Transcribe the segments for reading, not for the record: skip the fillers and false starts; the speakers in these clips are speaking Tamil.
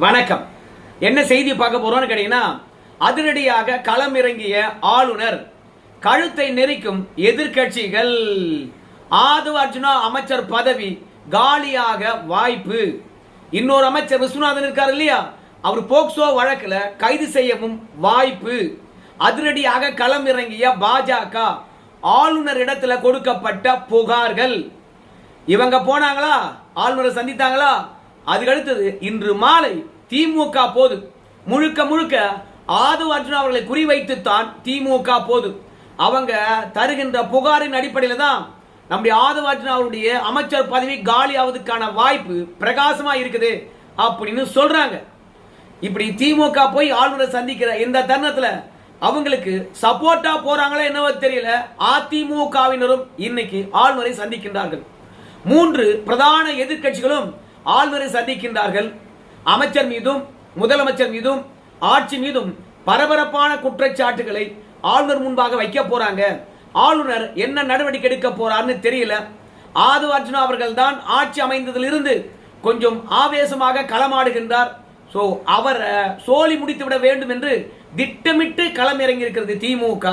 வணக்கம். என்ன செய்தி பார்க்க போறோம்னு கேட்டீங்கன்னா, அதிரடியாக களம் இறங்கிய ஆளுநர், கழுத்தை நெரிக்கும் எதிர்கட்சிகள், ஆதவ அர்ஜுனா அமைச்சர் பதவி காலியாக வாய்ப்பு. இன்னொரு அமைச்சர் விஸ்வநாதன் இருக்கார் இல்லையா, அவர் போக்சோ வழக்கில் கைது செய்யவும் வாய்ப்பு. அதிரடியாக களம் இறங்கிய பாஜக, ஆளுநர் இடத்துல கொடுக்கப்பட்ட புகார்கள். இவங்க போனாங்களா, ஆளுநரை சந்தித்தாங்களா? அதுக்கடுத்தது இன்று மாலை திமுக போது முழுக்க முழுக்க ஆதவ அர்ஜுனா அவர்களை குறிவைத்துத்தான் திமுக போது. அவங்க தருகின்ற புகாரின் அடிப்படையில் தான் நம்முடைய ஆதவ அர்ஜுனா அவருடைய அமைச்சர் பதவி காலி ஆவதுக்கான வாய்ப்பு பிரகாசமா இருக்குது அப்படின்னு சொல்றாங்க. இப்படி திமுக போய் ஆளுநரை சந்திக்கிற இந்த தருணத்துல அவங்களுக்கு சப்போர்ட்டா போறாங்களா என்னவோ தெரியல, அதிமுகவினரும் இன்னைக்கு ஆளுநரை சந்திக்கின்றார்கள். 3 பிரதான எதிர்கட்சிகளும் ஆளுநரை சந்திக்கின்றார்கள். அமைச்சர் மீதும் முதலமைச்சர் மீதும் ஆட்சி மீதும் பரபரப்பான குற்றச்சாட்டுகளை ஆளுநர் முன்பாக வைக்க போறாங்க. ஆளுநர் என்ன நடவடிக்கை எடுக்க போறார்னு தெரியல. ஆதவ அர்ஜுனா அவர்கள் தான் ஆட்சி அமைந்ததிலிருந்து கொஞ்சம் ஆவேசமாக களமாடுகின்றார். சோ அவரை சோலி முடித்து விட வேண்டும் என்று திட்டமிட்டு களம் இறங்கி இருக்கிறது திமுக.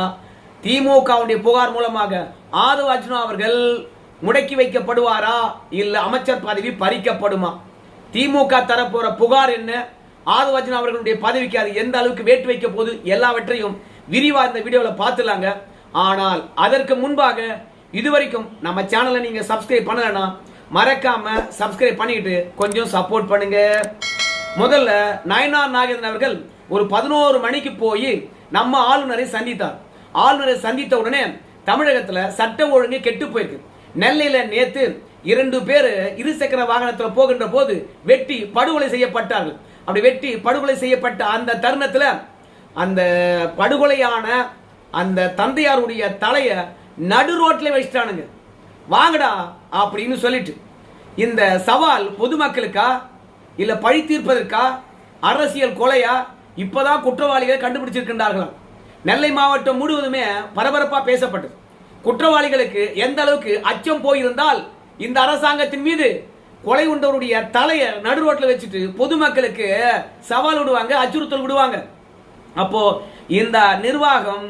திமுகவுடைய புகார் மூலமாக ஆதவ அர்ஜுனா அவர்கள் முடக்கி வைக்கப்படுவாரா, இல்ல அமைச்சர் பதவி பறிக்கப்படுமா? திமுக தரப்போற புகார் என்ன, ஆதவ அர்ஜுனா அவர்களுடைய பதவிக்கு அது எந்த அளவுக்கு வேட்டு வைக்க போது, எல்லாவற்றையும் விரிவா இந்த வீடியோவில் பார்த்துலாங்க. ஆனால் அதற்கு முன்பாக இதுவரைக்கும் நம்ம சேனலை நீங்க சப்ஸ்கிரைப் பண்ணலன்னா மறக்காம சப்ஸ்கிரைப் பண்ணிட்டு கொஞ்சம் சப்போர்ட் பண்ணுங்க. முதல்ல நயனார் நாகேந்திரன் அவர்கள் ஒரு 11 மணிக்கு போய் நம்ம ஆளுநரை சந்தித்தார். ஆளுநரை சந்தித்த உடனே தமிழகத்துல சட்ட ஒழுங்கு கெட்டு போயிருக்கு. நெல்லையில நேத்து 2 பேர் இருசக்கர வாகனத்தில் போகின்ற போது வெட்டி படுகொலை செய்யப்பட்டார்கள். அப்படி வெட்டி படுகொலை செய்யப்பட்ட அந்த தருணத்துல அந்த படுகொலையான அந்த தந்தையாருடைய தலைய நடு ரோட்ல வச்சிட்டானுங்க. வாங்கடா அப்படின்னு சொல்லிட்டு. இந்த சவால் பொதுமக்களுக்கா இல்ல பழி தீர்ப்பதற்கா, அரசியல் கொலையா? இப்பதான் குற்றவாளிகளை கண்டுபிடிச்சிருக்கின்றார்களாம். நெல்லை மாவட்டம் முழுவதுமே பரபரப்பா பேசப்பட்டது. குற்றவாளிகளுக்கு எந்த அளவுக்கு அச்சம் போயிருந்தால் இந்த அரசாங்கத்தின் மீது கொலை உண்டவருடைய தலைய நடு ரோட்ல வச்சுட்டு பொதுமக்களுக்கு சவால் விடுவாங்க, அச்சுறுத்தல் விடுவாங்க. அப்போ இந்த நிர்வாகம்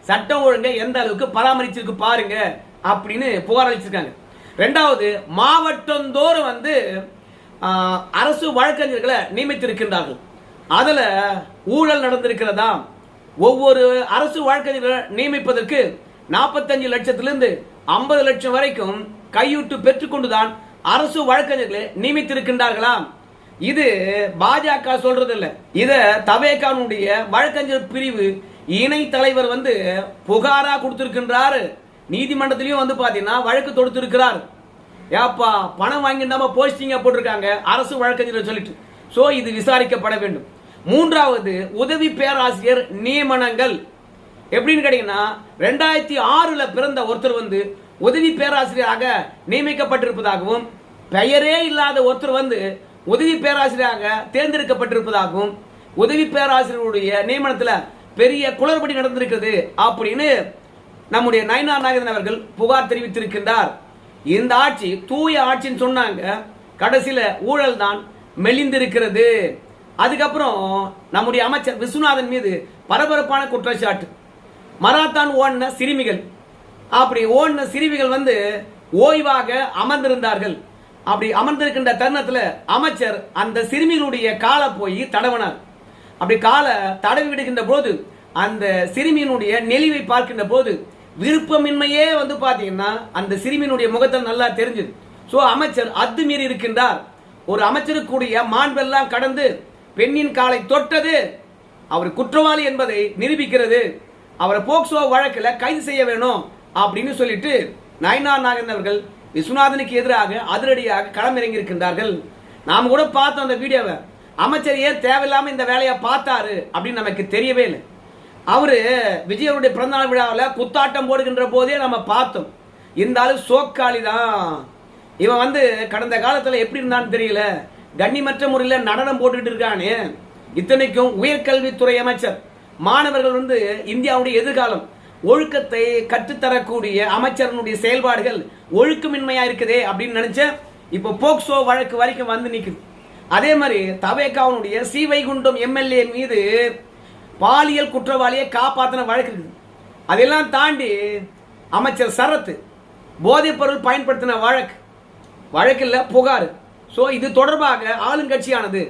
சட்டம் ஒழுங்கை எந்த அளவுக்கு பராமரிச்சிருக்கு பாருங்க அப்படின்னு புகார் அளிச்சிருக்காங்க. 2வது, மாவட்டந்தோறும் அரசு வழக்கறிஞர்களை நியமித்திருக்கின்றார்கள். அதுல ஊழல் நடந்திருக்கிறதா? ஒவ்வொரு அரசு வழக்கறிஞர்களை நியமிப்பதற்கு 45 லட்சத்திலிருந்து 50 லட்சம் வரைக்கும் கையூட்டு பெற்றுக்கொண்டுதான் அரசு வழக்கறிஞர்களை நியமித்திருக்கின்றார்களாம். இது பாஜக சொல்றது இல்ல, இத தவேகானுடைய வழக்கறிஞர் பிரிவு இணை தலைவர் புகாரா கொடுத்திருக்கின்றாரு. நீதிமன்றத்திலையும் பாத்தீங்கன்னா வழக்கு தொடுத்திருக்கிறார். ஏப்பா பணம் வாங்கிடாம போஸ்டிங்க போட்டிருக்காங்க அரசு வழக்கறிஞர் சொல்லிட்டு. சோ இது விசாரிக்கப்பட வேண்டும். 3வது, உதவி பேராசிரியர் நியமனங்கள். எப்படின்னு கேட்டீங்கன்னா, 2006 பிறந்த ஒருத்தர் உதவி பேராசிரியராக நியமிக்கப்பட்டிருப்பதாகவும், பெயரே இல்லாத ஒருத்தர் உதவி பேராசிரியராக தேர்ந்தெடுக்கப்பட்டிருப்பதாகவும், உதவி பேராசிரியருடைய நியமனத்தில் பெரிய குளறுபடி நடந்திருக்கிறது அப்படின்னு நம்முடைய நயனார் நாகேந்திரன் அவர்கள் புகார் தெரிவித்திருக்கின்றார். இந்த ஆட்சி தூய ஆட்சின்னு சொன்னாங்க, கடைசியில ஊழல் தான் மெலிந்திருக்கிறது. அதுக்கப்புறம் நம்முடைய அமைச்சர் விஸ்வநாதன் மீது பரபரப்பான குற்றச்சாட்டு. மராத்தான் ஓடின சிறுமிகள், அப்படி ஓடின சிறுமிகள் ஓய்வாக அமர்ந்திருந்தார்கள். அப்படி அமர்ந்திருக்கின்ற தருணத்தில் அமைச்சர் அந்த சிறுமிகளுடைய காலை போய் தடவினார். அப்படி காலை தடவி விடுகின்ற போது அந்த சிறுமியினுடைய நெளிவை பார்க்கின்ற போது விருப்பமின்மையே பாத்தீங்கன்னா அந்த சிறுமியினுடைய முகத்தில் நல்லா தெரிஞ்சது. சோ அமைச்சர் அத்துமீறி இருக்கின்றார். ஒரு அமைச்சருக்குரிய மாண்பெல்லாம் கடந்து பெண்ணின் காலை தொட்டது அவர் குற்றவாளி என்பதை நிரூபிக்கிறது. அவரை போக்சோ வழக்கில் கைது செய்ய வேணும் அப்படின்னு சொல்லிட்டு நயனார் நாகேந்திரன் அவர்கள் விஸ்வநாதனுக்கு எதிராக அதிரடியாக களமிறங்கி இருக்கின்றார்கள். நாம கூட பார்த்தோம் அந்த வீடியோவை. அமைச்சர் ஏன் தேவையில்லாம இந்த வேலையை பார்த்தாரு அப்படின்னு நமக்கு தெரியவே இல்லை. அவரு விஜயனுடைய பிறந்தநாள் விழாவில் குத்தாட்டம் போடுகின்ற போதே நம்ம பார்த்தோம். இந்த ஆளு சோக்காளி தான். இவன் கடந்த காலத்தில் எப்படி இருந்தான்னு தெரியல, கண்ணிமற்ற முறையில் நடனம் போட்டுக்கிட்டு இருக்கானே. இத்தனைக்கும் உயர்கல்வித்துறை அமைச்சர். மாணவர்கள் இந்தியாவுடைய எதிர்காலம். ஒழுக்கத்தை கற்றுத்தரக்கூடிய அமைச்சரனுடைய செயல்பாடுகள் ஒழுக்கமின்மையா இருக்குதே அப்படின்னு நினைச்ச இப்போ போக்சோ வழக்கு வரைக்கும் நிக்குது. அதே மாதிரி தவேகாவுடைய ஸ்ரீவைகுண்டம் எம்எல்ஏ மீது பாலியல் குற்றவாளியை காப்பாற்றின வழக்கு இருக்குது. அதெல்லாம் தாண்டி அமைச்சர் சரத் போதைப் பொருள் பயன்படுத்தின வழக்கில் புகார். ஸோ இது தொடர்பாக ஆளுங்கட்சியானது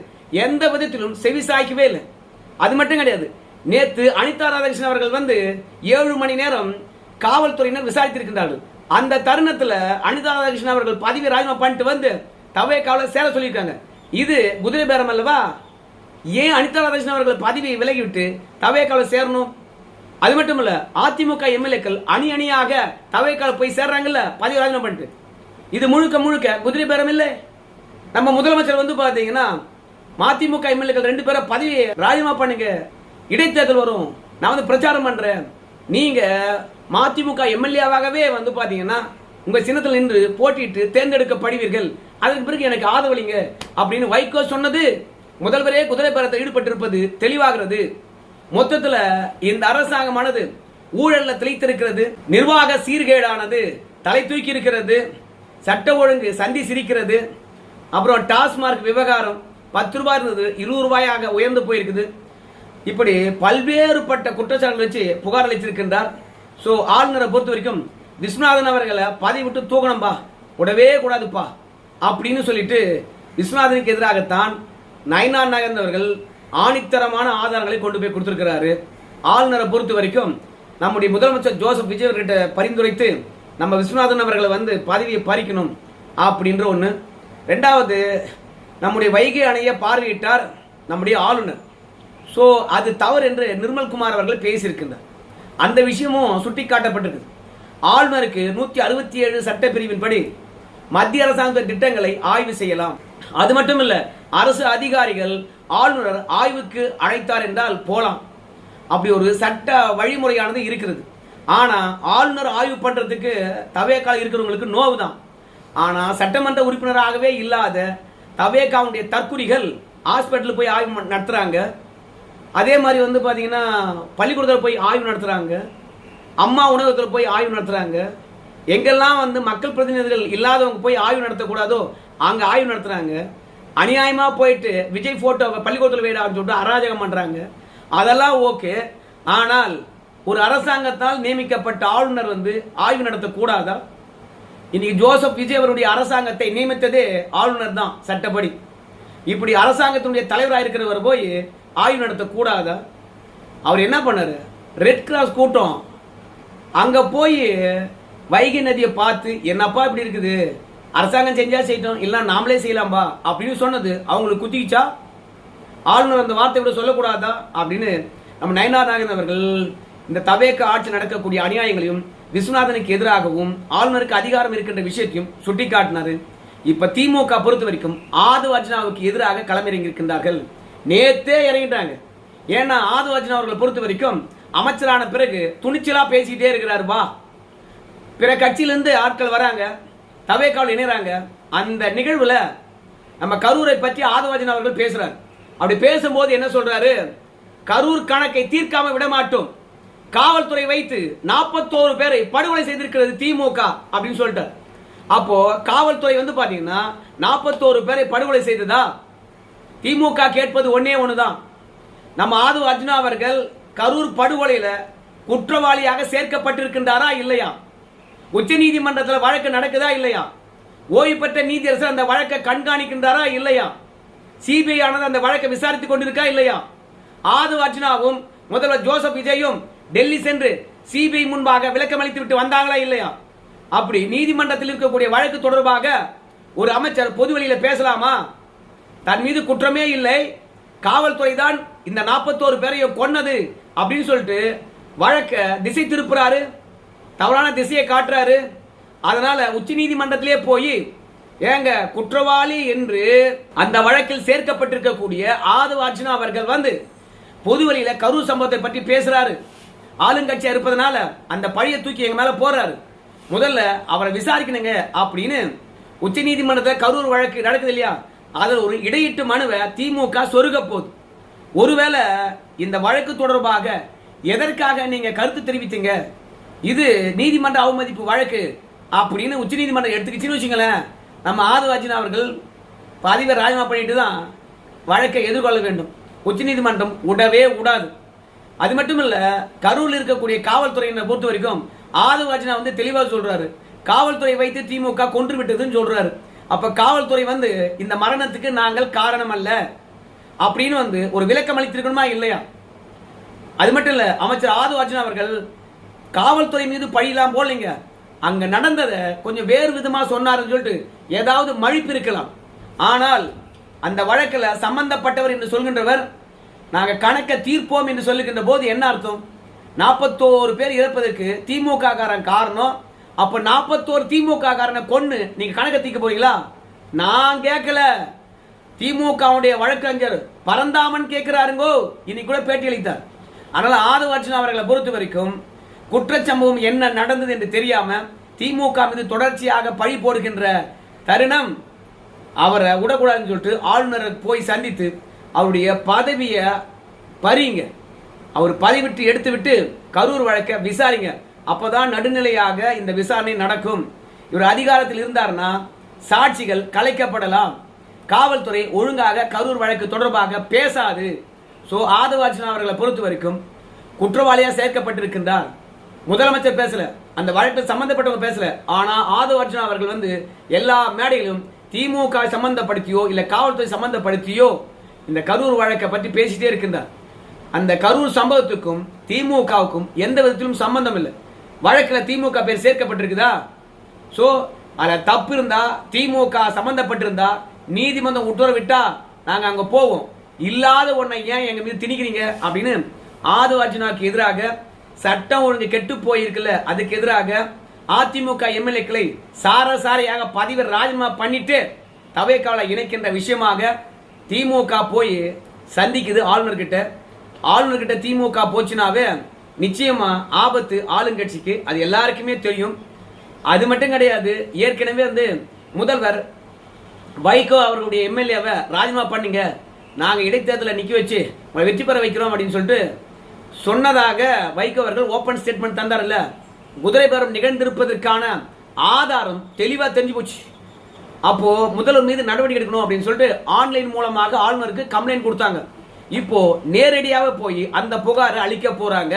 எந்த விதத்திலும் செவிசாய்க்கவே இல்லை. அது மட்டும் கிடையாது, நேற்று அனிதா ராதாகிருஷ்ணன் அவர்கள் 7 மணி நேரம் காவல்துறையினர் விசாரித்திருக்கின்றார்கள். அந்த தருணத்தில் அனிதா ராதாகிருஷ்ணன் அவர்கள் பதவி ராஜினாமா பண்ணிட்டு தவேகாவில் சேர சொல்லியிருக்காங்க. இது குதிரை பேரம் அல்லவா? ஏன் அனிதா ராதாகிருஷ்ணன் அவர்கள் பதவியை விலகிவிட்டு தவேகாவில் சேரணும்? அது மட்டும் இல்ல, அதிமுக எம்எல்ஏக்கள் அணியாக தவேகாவில் போய் சேர்றாங்கல்ல பதவி ராஜினாமா பண்ணிட்டு. இது முழுக்க முழுக்க குதிரை பேரம் இல்லை. நம்ம முதலமைச்சர் பாத்தீங்கன்னா மதிமுக எம்எல்ஏக்கள் 2 பேரை பதவி ராஜினாமா பண்ணுங்க, இடைத்தேர்தல் வரும், நான் பிரச்சாரம் பண்றேன், நீங்க மதிமுக எம்எல்ஏவாகவே பாத்தீங்கன்னா உங்க சின்னத்தில் நின்று போட்டிட்டு தேர்ந்தெடுக்கப்படுவீர்கள், அதற்கு பிறகு எனக்கு ஆதரவளிங்க அப்படின்னு வைகோ சொன்னது முதல்வரே குதிரை பேரத்தில் ஈடுபட்டிருப்பது தெளிவாகிறது. மொத்தத்தில் இந்த அரசாங்கமானது ஊழல்ல திளைத்திருக்கிறது, நிர்வாக சீர்கேடானது தலை தூக்கி இருக்கிறது, சட்ட ஒழுங்கு சந்தி சிரிக்கிறது, அப்புறம் டாஸ்மார்க் விவகாரம் 10 ரூபாய் இருந்தது 20 ரூபாயாக உயர்ந்து போயிருக்குது. இப்படி பல்வேறுபட்ட குற்றச்சாட்டுகள் வச்சு புகார் அளித்திருக்கின்றார். ஸோ ஆளுநரை பொறுத்த வரைக்கும் விஸ்வநாதன் அவர்களை பதவி விட்டு தூக்கணும்பா, விடவே கூடாதுப்பா அப்படின்னு சொல்லிட்டு விஸ்வநாதனுக்கு எதிராகத்தான் நயினார் நாகேந்திரன் அவர்கள் ஆணித்தரமான ஆதாரங்களை கொண்டு போய் கொடுத்திருக்கிறாரு. ஆளுநரை பொறுத்த வரைக்கும் நம்முடைய முதலமைச்சர் ஜோசப் விஜய் அவர்கிட்ட பரிந்துரைத்து நம்ம விஸ்வநாதன் அவர்களை பதவியை பறிக்கணும் அப்படின்ற ஒன்று. ரெண்டாவது, நம்முடைய வைகை அணையை பார்வையிட்டார் நம்முடைய ஆளுநர். ஸோ அது தவறு என்று நிர்மல்குமார் அவர்கள் பேசியிருக்கின்றார். அந்த விஷயமும் சுட்டி காட்டப்பட்டிருக்கு. ஆளுநருக்கு 167 சட்டப்பிரிவின்படி மத்திய அரசாங்க திட்டங்களை ஆய்வு செய்யலாம். அது மட்டும் இல்ல, அரசு அதிகாரிகள் ஆளுநர் ஆய்வுக்கு அழைத்தார் என்றால் போலாம். அப்படி ஒரு சட்ட வழிமுறையானது இருக்கிறது. ஆனா ஆளுநர் ஆய்வு பண்றதுக்கு தவேகா இருக்கிறவங்களுக்கு நோவு தான். ஆனா சட்டமன்ற உறுப்பினராகவே இல்லாத தவேகாவுடைய தற்குறிகள் ஹாஸ்பிட்டல் போய் ஆய்வு நடத்துறாங்க. அதே மாதிரி பாத்தீங்கன்னா பள்ளிக்கூடத்தில் போய் ஆய்வு நடத்துறாங்க, அம்மா உணவகத்தில் போய் ஆய்வு நடத்துறாங்க. எங்கெல்லாம் மக்கள் பிரதிநிதிகள் இல்லாதவங்க போய் ஆய்வு நடத்தக்கூடாதோ அங்க ஆய்வு நடத்துறாங்க. அநியாயமா போயிட்டு விஜய் போட்டோ பள்ளிக்கூடத்தில் வேடான்னு சொல்லிட்டு அராஜகம் பண்றாங்க. அதெல்லாம் ஓகே. ஆனால் ஒரு அரசாங்கத்தால் நியமிக்கப்பட்ட ஆளுநர் ஆய்வு நடத்தக்கூடாதா? இன்னைக்கு ஜோசப் விஜய் அவருடைய அரசாங்கத்தை நியமித்ததே ஆளுநர் தான் சட்டப்படி. இப்படி அரசாங்கத்தினுடைய தலைவராக இருக்கிறவர் போய் ஆய்வு நடத்தக்கூடாதா? அவர் என்ன பண்ணாரு? ரெட் கிராஸ் கூட்டம் அங்க போய் வைகை நதியை பார்த்து என்னப்பா இப்படி இருக்குது, அரசாங்கம் செஞ்சா செய்யட்டும், இல்ல நாமளே செய்யலாம்பா அப்படின்னு சொன்னது அவங்களுக்கு குத்திச்சா? ஆளுநர் அந்த வார்த்தை விட சொல்லக்கூடாதா அப்படின்னு நம்ம நயினார் நாகேந்திரன் அவர்கள் இந்த தவேக ஆட்சி நடக்கக்கூடிய அநியாயங்களையும் விஸ்வநாதனுக்கு எதிராகவும் ஆளுநருக்கு அதிகாரம் இருக்கின்ற விஷயத்தையும் சுட்டிக்காட்டினாரு. இப்ப திமுக பொறுத்த வரைக்கும் ஆதவ அர்ஜுனாவுக்கு எதிராக களமிறங்கி இருக்கின்றார்கள். நேத்தே இறங்கிட்டாங்க. ஏன்னா ஆதவ அர்ஜுனா அவர்களை பொறுத்த வரைக்கும் அமைச்சரான பிறகு துணிச்சலா பேசிட்டே இருக்கிறாரு. வா, பிற கட்சியிலிருந்து ஆட்கள் வராங்க, தவேகாவில் இணைறாங்க. அந்த நிகழ்வுல நம்ம கரூரை பற்றி ஆதவ அர்ஜுனா அவர்கள் பேசுறாரு. அப்படி பேசும்போது என்ன சொல்றாரு? கரூர் கணக்கை தீர்க்காம விட மாட்டோம், காவல்துறை வைத்து 41 பேரை படுகொலை செய்திருக்கிறது திமுக அப்படின்னு சொல்லிட்டார். அப்போ காவல்துறை பாத்தீங்கன்னா 41 பேரை படுகொலை செய்ததா? திமுக கேட்பது ஒன்னே ஒண்ணுதான். நம்ம ஆதவ அர்ஜுனா அவர்கள் கரூர் படுகொலையில குற்றவாளியாக சேர்க்கப்பட்டிருக்கின்றாரா இல்லையா? உச்ச நீதிமன்றத்தில் வழக்கு நடக்குதா இல்லையா? ஓய்வு பெற்ற நீதியரசர் அந்த வழக்கை கண்காணிக்கின்றாரா இல்லையா? சிபிஐ ஆனது அந்த வழக்கை விசாரித்துக் கொண்டிருக்கா இல்லையா? ஆதவ அர்ஜுனாவும் முதல்வர் ஜோசப் விஜயும் டெல்லி சென்று சிபிஐ முன்பாக விளக்கம் அளித்து விட்டு வந்தாங்களா இல்லையா? அப்படி நீதிமன்றத்தில் இருக்கக்கூடிய வழக்கு தொடர்பாக ஒரு அமைச்சர் பொதுவெளியில பேசலாமா? தன் மீது குற்றமே இல்லை, காவல்துறை தான் இந்த 41 பேரையும் கொன்னது அப்படின்னு சொல்லிட்டு வழக்க திசை திருப்புறாரு, தவறான திசையை காட்டுறாரு. அதனால உச்ச நீதிமன்றத்திலே போய் ஏங்க குற்றவாளி என்று அந்த வழக்கில் சேர்க்கப்பட்டிருக்கக்கூடிய ஆதவ அர்ஜுனா அவர்கள் பொதுவெளியில கரூர் சம்பவத்தை பற்றி பேசுறாரு. ஆளுங்கட்சியா இருப்பதனால அந்த பழியை தூக்கி எங்க மேல போறாரு. முதல்ல அவரை விசாரிக்கணுங்க அப்படின்னு உச்ச நீதிமன்றத்தில் கரூர் வழக்கு நடக்குது இல்லையா? அதில் ஒரு இடையீட்டு மனுவை திமுக சொருக போகுது. ஒருவேளை இந்த வழக்கு தொடர்பாக எதற்காக நீங்க கருத்து தெரிவித்தீங்க, இது நீதிமன்ற அவமதிப்பு வழக்கு அப்படின்னு உச்ச நீதிமன்றம் எடுத்துக்கிச்சுன்னு வச்சுங்களேன், நம்ம ஆதவ அர்ஜுனா அவர்கள் பதவியை ராஜினாமா பண்ணிட்டு தான் வழக்கை எதிர்கொள்ள வேண்டும். உச்சநீதிமன்றம் விடவே விடாது. அது மட்டும் இல்ல, கரூரில் இருக்கக்கூடிய காவல்துறையினை பொறுத்த வரைக்கும் ஆதவ் அர்ஜுனா தெளிவாக சொல்றாரு, காவல்துறை வைத்து திமுக கொன்று விட்டதுன்னு சொல்றாரு. அப்ப காவல்துறை இந்த மரணத்துக்கு நாங்கள் காரணம் அல்ல அப்படின்னு ஒரு விளக்கம் அளித்திருக்கணுமா இல்லையா? அது மட்டும் இல்ல, அமைச்சர் ஆதவ் அர்ஜுனா அவர்கள் காவல்துறை மீது பழியெல்லாம் போடலைங்க, அங்க நடந்ததை கொஞ்சம் வேறு விதமா சொன்னாருன்னு சொல்லிட்டு ஏதாவது மழிப்பு இருக்கலாம். ஆனால் அந்த வழக்கில் சம்பந்தப்பட்டவர் என்று சொல்கின்றவர் நாங்கள் கணக்கை தீர்ப்போம் என்று சொல்லுகின்ற போது என்ன அர்த்தம்? 41 பேர் இறப்பதற்கு திமுக காரன் காரணம். அப்ப 41 திமுக காரனை கொன்னு நீங்க கணக்கை தீர்க்க போறீங்களா? நான் கேட்கல, திமுகவுடைய வழக்கறிஞர் பரந்தாமன் கேட்கிறாருங்கோ, இன்னைக்கு கூட பேட்டி அளித்தார். அதனால ஆதவ் அர்ஜுனா அவர்களை பொறுத்த வரைக்கும் குற்றச்சம்பவம் என்ன நடந்தது என்று தெரியாம திமுக மீது தொடர்ச்சியாக பழி போடுகின்ற தருணம் அவரை விடக்கூடாதுன்னு சொல்லிட்டு ஆளுநரை போய் சந்தித்து அவருடைய பதவியை பறிங்க, அவர் பதவி விட்டு எடுத்து விட்டு கரூர் வழக்கை விசாரிங்க, அப்பதான் நடுநிலையாக இந்த விசாரணை நடக்கும். இவர் அதிகாரத்தில் இருந்தார்னா சாட்சிகள் கலைக்கப்படலாம், காவல்துறை ஒழுங்காக கரூர் வழக்கு தொடர்பாக பேசாது. ஸோ ஆதவ் அர்ஜுனா அவர்களை பொறுத்த வரைக்கும் குற்றவாளியாக சேர்க்கப்பட்டிருக்கின்றார். முதலமைச்சர் பேசல, அந்த வழக்கில் சம்பந்தப்பட்டவங்க பேசல. ஆனா ஆதவ் அர்ஜுனா அவர்கள் எல்லா மேடையிலும் திமுக சம்பந்தப்படுத்தியோ இல்ல காவல்துறை சம்பந்தப்படுத்தியோ இந்த கரூர் வழக்கை பற்றி பேசிட்டே இருக்கின்றார். அந்த கரூர் சம்பவத்துக்கும் திமுகவுக்கும் எந்த விதத்திலும் சம்பந்தம் இல்லை. வழக்கில் திமுக பேர் சேர்க்கப்பட்டிருக்குதா? சோ அதில் தப்பு இருந்தா, திமுக சம்பந்தப்பட்டிருந்தா நீதிமன்றம் உத்தரவிட்டா நாங்க அங்க போவோம். இல்லாத ஒன்றை ஏன் எங்க மீது திணிக்கிறீங்க அப்படின்னு ஆதவ் அர்ஜுனாவுக்கு எதிராக சட்டம் ஒழுங்கு கெட்டு போயிருக்குல்ல, அதுக்கு எதிராக அதிமுக எம்எல்ஏக்களை சாரசாரியாக பதவி ராஜினாமா பண்ணிட்டு தவேகால இணைக்கின்ற விஷயமாக திமுக போய் சந்திக்குது ஆளுநர்கிட்ட. ஆளுநர்கிட்ட திமுக போச்சுனாவே நிச்சயமா ஆபத்து ஆளுங்கட்சிக்கு, அது எல்லாருக்குமே தெரியும். அது மட்டும் கிடையாது, ஏற்கனவே முதல்வர் வைகோ அவர்களுடைய எம்எல்ஏவை ராஜினாமா பண்ணுங்க, நாங்கள் இடைத்தேர்தலில் நிற்க வச்சு வெற்றி பெற வைக்கிறோம் அப்படின்னு சொல்லிட்டு சொன்னதாக வைகோ அவர்கள் ஓப்பன் ஸ்டேட்மெண்ட் தந்தார்ல. குதிரை பேரம் நிகழ்ந்திருப்பதற்கான ஆதாரம் தெளிவா தெரிஞ்சு போச்சு. அப்போ முதல்வர் மீது நடவடிக்கை எடுக்கணும் அப்படின்னு சொல்லிட்டு ஆன்லைன் மூலமாக ஆளுநருக்கு கம்ப்ளைண்ட் கொடுத்தாங்க. இப்போ நேரடியாக போய் அந்த புகாரை அளிக்க போறாங்க.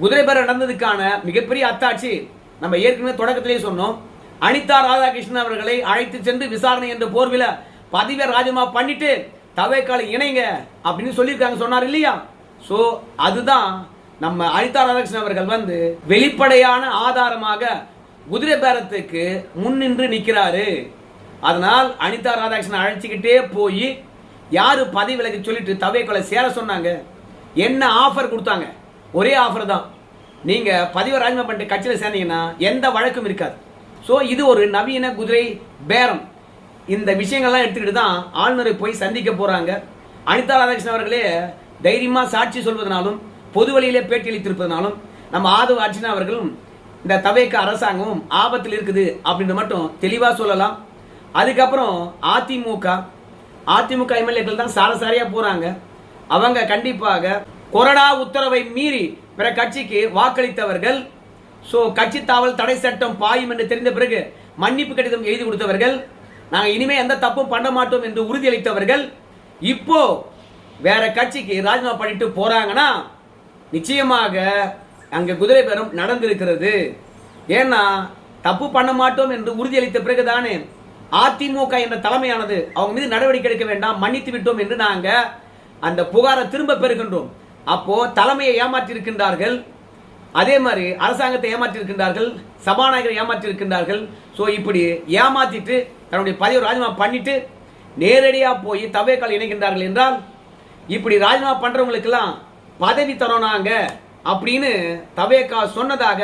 குதிரை பேரம் நடந்ததுக்கான மிகப்பெரிய அத்தாட்சி நம்ம ஏற்கனவே தொடக்கத்திலேயே சொன்னோம். அனிதா ராதாகிருஷ்ணன் அவர்களை அழைத்து சென்று விசாரணை என்ற போர்வில பதவியை ராஜினாமா பண்ணிட்டு தவேகால இணைங்க அப்படின்னு சொல்லியிருக்காங்க, சொன்னார் இல்லையா? சோ அதுதான் நம்ம அனிதா ராதாகிருஷ்ணன் அவர்கள் வெளிப்படையான ஆதாரமாக குதிரை பேரத்துக்கு முன்னின்று நிற்கிறாரு. அதனால் அனிதா ராதாகிருஷ்ணன் அழைச்சிக்கிட்டே போய் யாரு பதவி விலகி சொல்லிட்டு தவேகால சேர சொன்னாங்க, என்ன ஆஃபர் கொடுத்தாங்க? ஒரே ஆஃபர் தான், நீங்க பதவி ராஜினாமா பண்ணிட்டு கட்சியில் சேர்ந்தீங்கன்னா எந்த வழக்கும் இருக்காது. ஸோ இது ஒரு நவீன குதிரை பேரம். இந்த விஷயங்கள்லாம் எடுத்துக்கிட்டு தான் ஆளுநரை போய் சந்திக்க போறாங்க. அனிதா ராதாகிருஷ்ணன் அவர்களே தைரியமா சாட்சி சொல்வதனாலும் பொது வழியிலே பேட்டி அளித்திருப்பதனாலும் நம்ம ஆதவ் அர்ஜுனா அவர்களும் இந்த தவேக அரசாங்கமும் ஆபத்தில் இருக்குது அப்படின்னு மட்டும் தெளிவா சொல்லலாம். அதுக்கப்புறம் அதிமுக எம்எல்ஏக்கள் தான் சாரசாரியா போறாங்க. அவங்க கண்டிப்பாக கொறடா உத்தரவை மீறி பிற கட்சிக்கு வாக்களித்தவர்கள், சோ கட்சி தாவல் தடை சட்டம் பாயும் என்று தெரிந்த பிறகு மன்னிப்பு கடிதம் எழுதி கொடுத்தவர்கள், நாங்க இனிமே எந்த தப்பும் பண்ண மாட்டோம் என்று உறுதியளித்தவர்கள் இப்போ வேற கட்சிக்கு ராஜினாமா பண்ணிட்டு போறாங்கன்னா நிச்சயமாக அங்க குதிரை பேரம் நடந்திருக்கிறது. ஏன்னா தப்பு பண்ண மாட்டோம் என்று உறுதியளித்த பிறகுதானே அதிமுக என்ற தலைமையானது அவங்க மீது நடவடிக்கை எடுக்க வேண்டாம், மன்னித்து விட்டோம் என்று நாங்க அந்த புகாரை திரும்ப பெறுகின்றோம். அப்போ தலைமையை ஏமாற்றி இருக்கின்றார்கள், அதே மாதிரி அரசாங்கத்தை ஏமாற்றி இருக்கின்றார்கள், சபாநாயகரை ஏமாற்றி இருக்கின்றார்கள். ஸோ இப்படி ஏமாத்திட்டு தன்னுடைய பதவியை ராஜினாமா பண்ணிட்டு நேரடியா போய் தவேகால் இணைகின்றார்கள் என்றால் இப்படி ராஜினாமா பண்றவங்களுக்கெல்லாம் பதவி தரோனாங்க அப்படின்னு தவேகா சொன்னதாக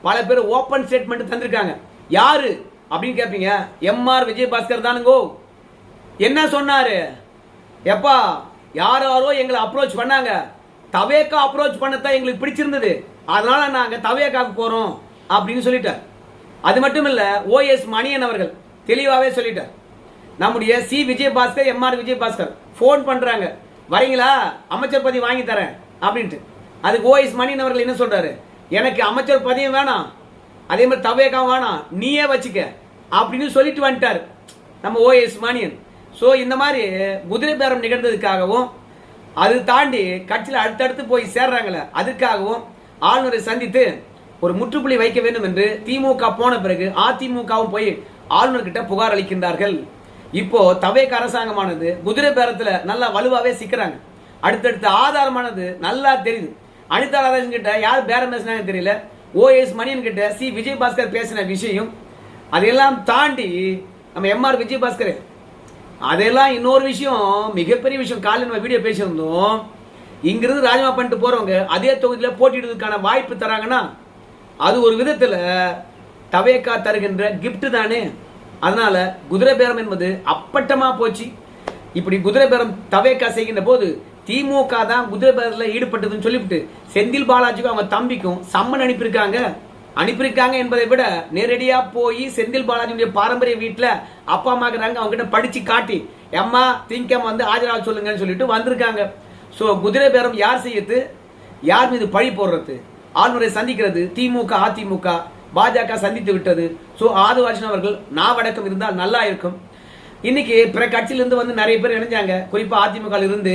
பல பேர் ஓபன் ஸ்டேட்மெண்ட் தந்திருக்காங்க. யாரு அப்படின்னு கேட்பீங்க, எம்ஆர் விஜயபாஸ்கர் தானுங்கோ. என்ன சொன்னாரு? எப்பா யாரோ எங்களை அப்ரோச் பண்ணாங்க, தவேகா அப்ரோச் பண்ணத்தான் எங்களுக்கு பிடிச்சிருந்தது, அதனால நாங்க தவேகாவுக்கு போறோம் அப்படின்னு சொல்லிட்டார். அது மட்டும் இல்ல, ஓஎஸ் மணியன் அவர்கள் தெளிவாவே சொல்லிட்டார். நம்முடைய C Vijayabaskar MR Vijayabaskar phone பண்றாங்க, வரீங்களா அமைச்சர் பதவி வாங்கி தரேன் அப்படின்ட்டு. அதுக்கு ஓஎஸ் மணியன் அவர்கள் என்ன சொல்றாரு, எனக்கு அமைச்சர் பதவியும் வேணாம், அதே மாதிரி தவேகாவும் வேணாம், நீயே வச்சுக்க அப்படின்னு சொல்லிட்டு வந்துட்டாரு நம்ம ஓஎஸ் மணியன். ஸோ இந்த மாதிரி குதிரை பேரம் நிகழ்ந்ததுக்காகவும் அது தாண்டி கட்சியில் அடுத்தடுத்து போய் சேர்றாங்களே அதுக்காகவும் ஆளுநரை சந்தித்து ஒரு முற்றுப்புள்ளி வைக்க வேண்டும் என்று திமுக போன பிறகு அதிமுகவும் போய் ஆளுநர்கிட்ட புகார் அளிக்கின்றார்கள். இப்போ தவேக அரசாங்கமானது குதிரை பேரத்துல நல்லா வலுவாவே சிக்கிறாங்க. அடுத்தடுத்த ஆதாரமானது நல்லா தெரியுது. அனிதா ராதாகிருஷ்ணன் கிட்ட யார் பேரம் பேசினாங்க தெரியல, ஓஎஸ் மணியன் கிட்ட சி விஜயபாஸ்கர் பேசின விஷயம், அதையெல்லாம் தாண்டி நம்ம எம்ஆர் விஜயபாஸ்கர், அதெல்லாம் இன்னொரு விஷயம், மிகப்பெரிய விஷயம். காலையில் நம்ம வீடியோ பேசியிருந்தோம், இங்கிருந்து ராஜினாமா பண்ணிட்டு போறவங்க அதே தொகுதியில் போட்டியிடுவதற்கான வாய்ப்பு தராங்கன்னா அது ஒரு விதத்தில் தவேகா தருகின்ற கிஃப்ட் தானே. அதனால குதிரை பேரம் என்பது அப்பட்டமா போச்சு. இப்படி குதிரை பேரம் தவேகா செய்கின்ற போது திமுக தான் குதிரை பேரத்தில் ஈடுபட்டதுன்னு சொல்லிவிட்டு செந்தில் பாலாஜிக்கும் அவங்க தம்பிக்கும் சம்மன் அனுப்பியிருக்காங்க என்பதை விட நேரடியா போய் செந்தில் பாலாஜியுடைய பாரம்பரிய வீட்டில் அப்பா அம்மா இருக்கிறாங்க, அவங்க கிட்ட படிச்சு காட்டி அம்மா திங்கம் வந்து ஆஜராக சொல்லுங்கன்னு சொல்லிட்டு வந்திருக்காங்க. ஸோ குதிரை பேரம் யார் செய்யறது, யார் மீது பழி போடுறது, ஆளுநரை சந்திக்கிறது திமுக அதிமுக பாஜக சந்தித்து விட்டது. ஸோ ஆதவ அர்ஜுனா அவர்கள் நாவடக்கம் இருந்தால் நல்லா இருக்கும். இன்னைக்கு பிற கட்சியிலிருந்து வந்து நிறைய பேர் இணைஞ்சாங்க, குறிப்பா அதிமுக இருந்து.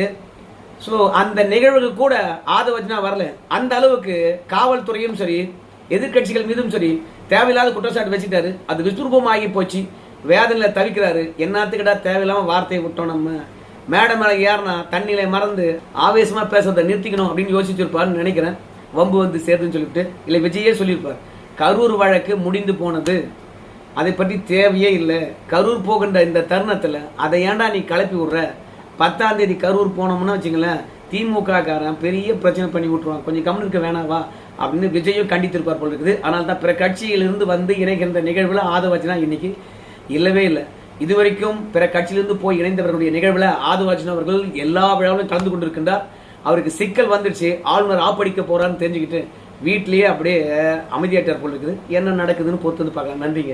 ஸோ அந்த நிகழ்வுகள் கூட ஆதவ அர்ஜுனா வரல. அந்த அளவுக்கு காவல்துறையும் சரி எதிர்கட்சிகள் மீதும் சரி தேவையில்லாத குற்றச்சாட்டு வச்சுட்டாரு. அது விஸ்வரூபம் ஆகி போச்சு. வேதனையில தவிக்கிறாரு. என்னத்துக்கிட்டா தேவையில்லாம வார்த்தையை விட்டோம், நம்ம மேடம் மேல ஏறினா தண்ணியில மறந்து ஆவேசமா பேசுறதை நிறுத்திக்கணும் அப்படின்னு யோசிச்சிருப்பாருன்னு நினைக்கிறேன். வம்பு வந்து சேருதுன்னு சொல்லிட்டு இல்லை விஜயே சொல்லியிருப்பார், கரூர் வழக்கு முடிந்து போனது, அதை பற்றி தேவையே இல்லை. கரூர் போகின்ற இந்த தருணத்தில் அதை ஏன்டா நீ கிளப்பி விடுற, 10ஆம் தேதி கரூர் போனோம்னா வச்சுங்களேன் திமுக காரன் பெரிய பிரச்சனை பண்ணி விட்டுருவான், கொஞ்சம் கம்முன்னு இருக்க வேணாவா அப்படின்னு விஜயும் கண்டித்திருப்பார் போல இருக்குது. ஆனால் தான் பிற கட்சியிலிருந்து வந்து இணைகின்ற நிகழ்வுல ஆதவ அர்ஜுனா இன்னைக்கு இல்லவே இல்லை. இதுவரைக்கும் பிற கட்சியிலிருந்து போய் இணைந்தவர்களுடைய நிகழ்வுல ஆதவ அர்ஜுனா அவர்கள் எல்லா விழாவிலும் கலந்து கொண்டிருக்கின்றார். அவருக்கு சிக்கல் வந்துடுச்சு, ஆளுநர் ஆப்படிக்க போறான்னு தெரிஞ்சுக்கிட்டு வீட்டிலேயே அப்படியே அமைதியாட்டார் போல இருக்குது. என்ன நடக்குதுன்னு பொறுத்து வந்து பார்க்கலாம். நன்றிங்க.